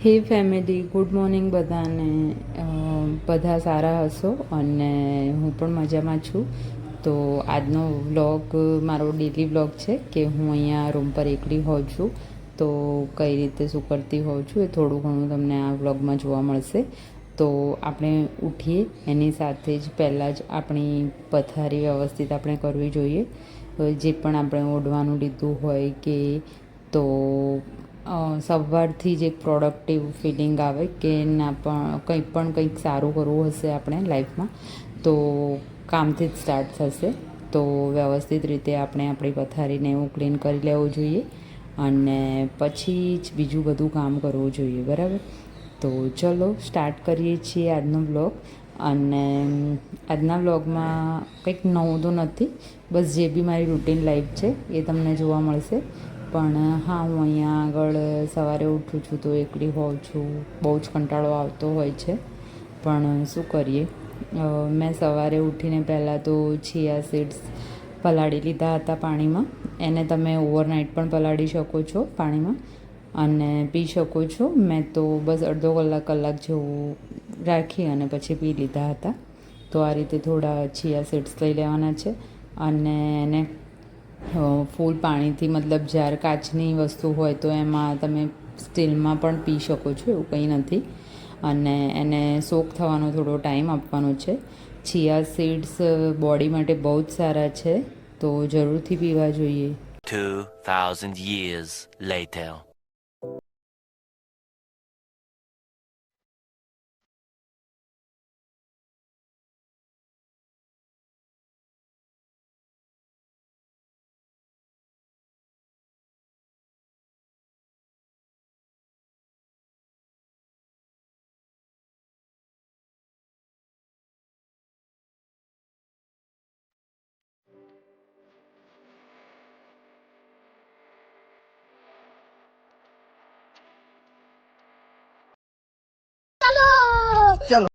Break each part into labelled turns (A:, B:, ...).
A: હે family, good morning બધાને. બધા સારા હશો અને હું પણ મજામાં છું. તો આજનો વ્લોગ મારો ડેલી વ્લોગ છે કે હું અહીંયા રૂમ પર એકલી હોઉં છું. તો કઈ રીતે શું કરતી હોઉં છું એ થોડું ઘણું તમને આ વ્લોગમાં જોવા મળશે. તો આપણે ઉઠીએ એની સાથે જ પહેલાં જ આપણી પથારી વ્યવસ્થિત આપણે કરવી જોઈએ. જે પણ આપણે ઓઢવાનું લીધું હોય કે તો સવારથી જ એક પ્રોડક્ટિવ ફિલિંગ આવે કે ના કંઈક સારું કરવું હશે આપણે લાઈફમાં તો કામથી જ સ્ટાર્ટ થશે. તો વ્યવસ્થિત રીતે આપણે આપણી પથારીને એવું ક્લીન કરી લેવું જોઈએ અને પછી જ બીજું બધું કામ કરવું જોઈએ, બરાબર. તો ચલો સ્ટાર્ટ કરીએ છીએ આજનો બ્લોગ. અને આજના વ્લોગમાં કંઈક નવું તો નથી, બસ જે બી મારી રૂટીન લાઈફ છે એ તમને જોવા મળશે. પણ હા, હું અહીંયા આગળ સવારે ઉઠું છું તો એકલી હોઉં છું, બહુ જ કંટાળો આવતો હોય છે. પણ શું કરીએ, મેં સવારે ઉઠીને પહેલાં તો ચિયા સીડ્સ પલાળી લીધા હતા પાણીમાં. એને તમે ઓવરનાઈટ પણ પલાળી શકો છો પાણીમાં અને પી શકો છો. મેં તો બસ અડધો કલાક જેવું રાખી અને પછી પી લીધા હતા. તો આ રીતે થોડા ચિયા સીડ્સ લઈ લેવાના છે અને એને ફૂલ પાણીથી, મતલબ જ્યારે કાચની વસ્તુ હોય તો એમાં તમે સ્ટીલમાં પણ પી શકો છો, એવું કંઈ નથી. અને એને સોક થવાનો થોડો ટાઈમ આપવાનો છે. ચિયા સીડ્સ બોડી માટે બહુ જ સારા છે, તો જરૂરથી પીવા જોઈએ.
B: 2000 years later.
C: ચલો.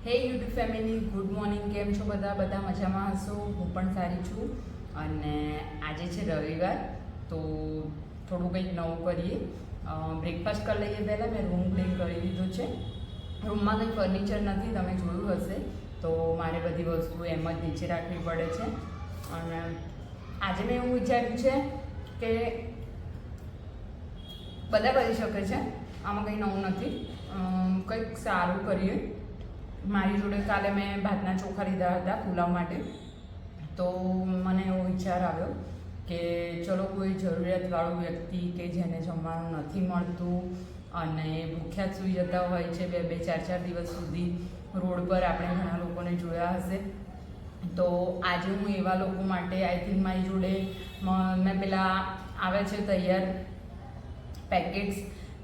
A: હે યુટ્યુબ ફેમિલી, ગુડ મોર્નિંગ. કેમ છો બધા? બધા મજામાં હશો? હું પણ સારી છું. અને આજે છે રવિવાર, તો થોડું કંઈક નવું કરીએ. બ્રેકફાસ્ટ કરી લઈએ. પહેલાં મેં રૂમ ક્લીન કરી દીધો છે. રૂમમાં કંઈ ફર્નિચર નથી, તમે જોયું હશે. તો મારે બધી વસ્તુ એમ જ નીચે રાખવી પડે છે. અને આજે મેં એવું વિચાર્યું છે કે બધા કરી શકે છે, આમાં કંઈ નવું નથી. કંઈક સારું કરીએ. મારી જોડે કાલે મેં ભાતના ચોખા લીધા હતા પુલાવ માટે. તો મને એવો વિચાર આવ્યો કે ચલો કોઈ જરૂરિયાતવાળું વ્યક્તિ કે જેને જમવાનું નથી મળતું અને ભૂખ્યા જ સૂઈ જતા હોય છે 2-4 દિવસ સુધી, રોડ પર આપણે ઘણા લોકોને જોયા હશે. તો આજે હું એવા લોકો માટે, આઈ થિંક મારી જોડે મેં પેલા આવે છે તૈયાર પેકેટ્સ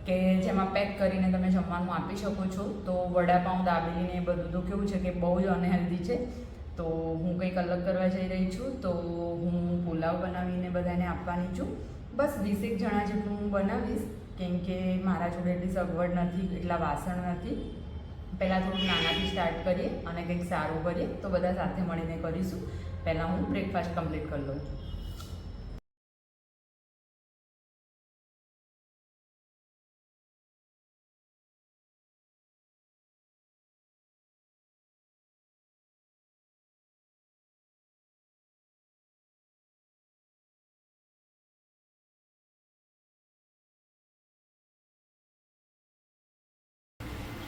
A: કે જેમાં પેક કરીને તમે જમવાનું આપી શકો છો. તો વડાપાઉં, દાબેલીને એ બધું તો કેવું છે કે બહુ જ અનહેલ્ધી છે. તો હું કંઈક અલગ કરવા જઈ રહી છું. તો હું પુલાવ બનાવીને બધાને આપવાની છું. બસ 20 જણા જેટલું હું બનાવીશ, કેમ કે મારા જોડે એટલી સગવડ નથી, એટલા વાસણ નથી. પહેલાં થોડું નાનાથી સ્ટાર્ટ કરીએ અને કંઈક સારું કરીએ, તો બધા સાથે મળીને કરીશું. પહેલાં હું બ્રેકફાસ્ટ કમ્પ્લીટ કરી લઉં છું.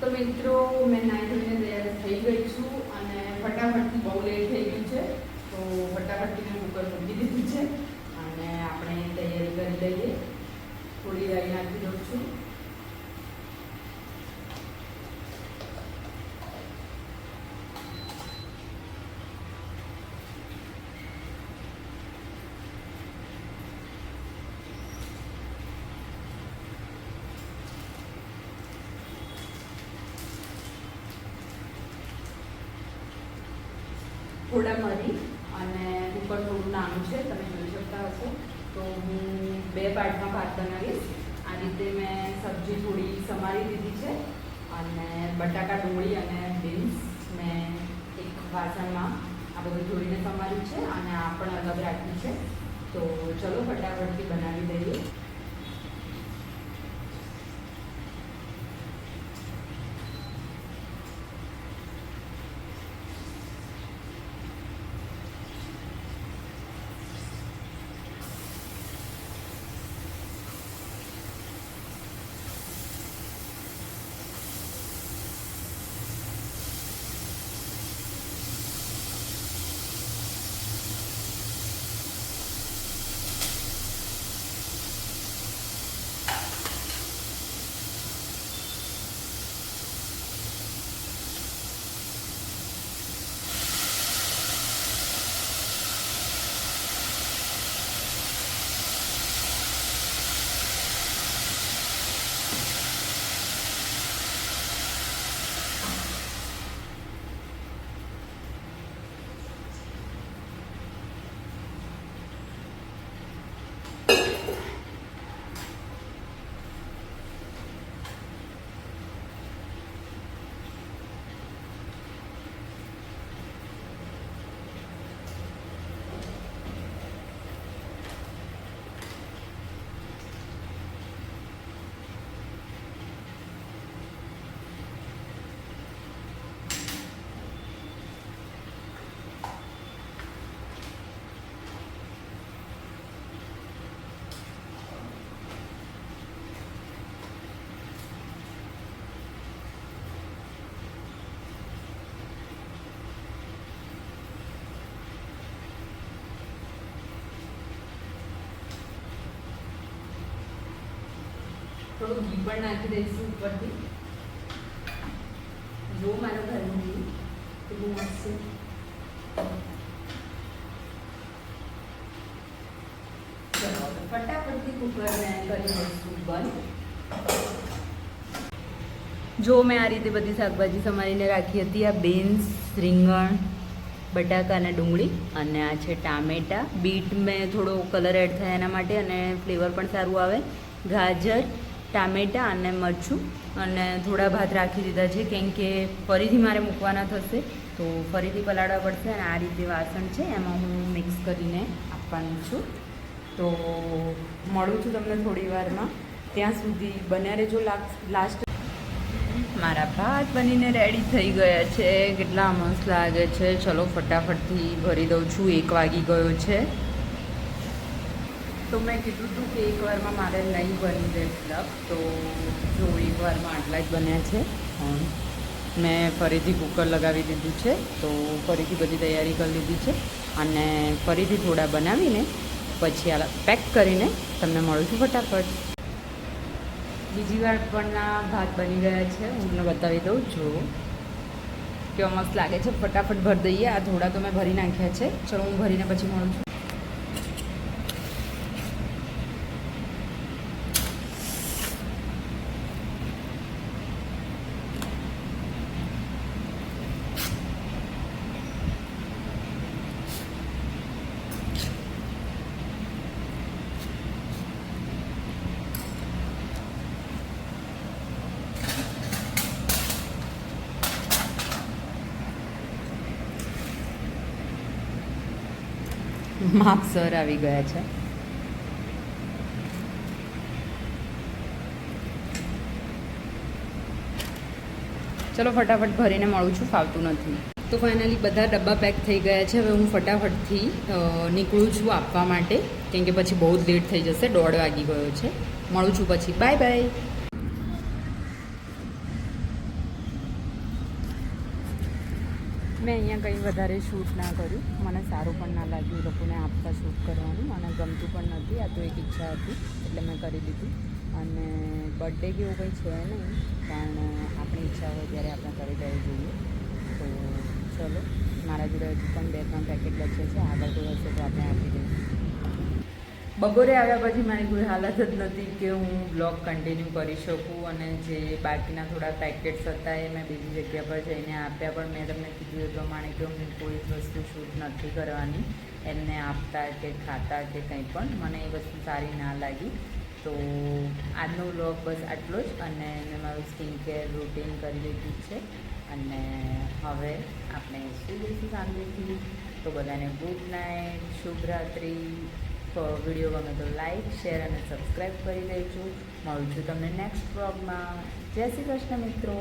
A: તો મિત્રો મેં નાઈ ધોઈને તૈયાર થઈ ગઈ છું અને ફટાફટથી બહુ લેટ થઈ ગયું છે, તો ફટાફટથી મેં કુકર મૂકી દીધું છે અને આપણે તૈયારી કરી લઈએ. થોડી રાઈ નાખી દઉં છું. થોડા મરી અને કુકર થોડું નાનું છે, તમે જોઈ શકતા હશો. તો હું 2 પાર્ટમાં ભાત બનાવીશ. આ રીતે મેં સબ્જી થોડી સમારી દીધી છે અને બટાકા, ડુંગળી અને બીન્સ મેં એક વાસણમાં આ બધું જોડીને સમાર્યું છે અને આ પણ અલગ રાખ્યું છે. તો ચલો ફટાફટથી બનાવી દઈએ. થોડું ઘી પણ નાખી દઈશું ઉપરથી. જો મારા ઘરનું ઘી કેટલું મસ્ત છે. ચલો ફટાફટથી કુકરને કરી દઈશું બંધ. જો મેં આ રીતે બધી શાકભાજી સમારીને રાખી હતી. આ બીન્સ, રીંગણ, બટાકા અને ડુંગળી અને આ છે ટામેટા. બીટ મેં થોડો કલર એડ થાય એના માટે અને ફ્લેવર પણ સારું આવે. ગાજર, ટામેટા અને મરચું અને થોડા ભાત રાખી દીધા છે, કેમ કે ફરીથી મારે મૂકવાના થશે તો ફરીથી પલાળવા પડશે. અને આ રીતે વાસણ છે એમાં હું મિક્સ કરીને આપવાનું છું. તો મળું છું તમને થોડી વારમાં. ત્યાં સુધી બન્યા રહેજો લાસ્ટ. મારા ભાત બનીને રેડી થઈ ગયા છે. કેટલા મસ્ત લાગે છે. ચલો ફટાફટથી ભરી દઉં છું. 1 વાગી ગયો છે. તો મેં કીધું હતું કે એકવારમાં મારે નહીં બની જાય સ્લબ, તો જો એકવારમાં આટલા જ બન્યા છે. મેં ફરીથી કુકર લગાવી દીધું છે, તો ફરીથી બધી તૈયારી કરી લીધી છે અને ફરીથી થોડા બનાવીને પછી આ પેક કરીને તમને મળું છું ફટાફટ. બીજી વાર પણના ભાત બની ગયા છે. હું તમને બતાવી દઉં. જો કેવા મસ્ત લાગે છે. ફટાફટ ભરી દઈએ. આ થોડા તો મેં ભરી નાખ્યા છે. ચલો હું ભરીને પછી મળું છું. માપસર આવી ગયા છે. ચલો ફટાફટ ભરીને મળું છું. ફાવતું નથી. તો ફાઇનલી બધા ડબ્બા પેક થઈ ગયા છે. હવે હું ફટાફટથી નીકળું છું આપવા માટે, કેમ કે પછી બહુ જ લેટ થઈ જશે. 1:30 વાગી ગયો છે. મળું છું પછી. Bye bye. મેં અહીંયા કંઈ વધારે શૂટ ના કર્યું, મને સારું પણ ના લાગ્યું એ લોકોને આપતા શૂટ કરવાનું, અને ગમતું પણ નથી. આ તો એક ઈચ્છા હતી એટલે મેં કરી લીધી. અને બર્થડે કે એવું કંઈ છે નહીં, પણ આપણી ઈચ્છા હોય ત્યારે આપણે કરી લેવી જોઈએ. તો ચલો, મારા જોડે હજુ પણ 2-3 પેકેટ બચે છે, આગળ કોઈ હશે તો આપણે આપી દઈશું. બપોરે આવ્યા પછી મારી કોઈ હાલત જ નથી કે હું બ્લોગ કન્ટિન્યુ કરી શકું, અને જે બાકીના થોડા પેકેટ્સ હતા એ મેં બીજી જગ્યા પર જઈને આપ્યા. પણ મેં તમને કીધું એ પ્રમાણે કે હું કોઈ જ વસ્તુ શૂટ નથી કરવાની એમને આપતા કે ખાતા કે કંઈ પણ, મને એ વસ્તુ સારી ના લાગી. તો આજનો વ્લોગ બસ આટલો જ, અને મેં મારું સ્કિન કેર રૂટીન કરી લીધું છે, અને હવે આપણે સુઈ જઈશું શાંતિથી. તો બધાને ગુડ નાઇટ, શુભરાત્રિ. તો વિડીયો ગમે તો લાઈક, શેર અને સબસ્ક્રાઈબ કરી દેજો. મળું છું તમને નેક્સ્ટ વ્લોગમાં. જય શ્રી કૃષ્ણ મિત્રો.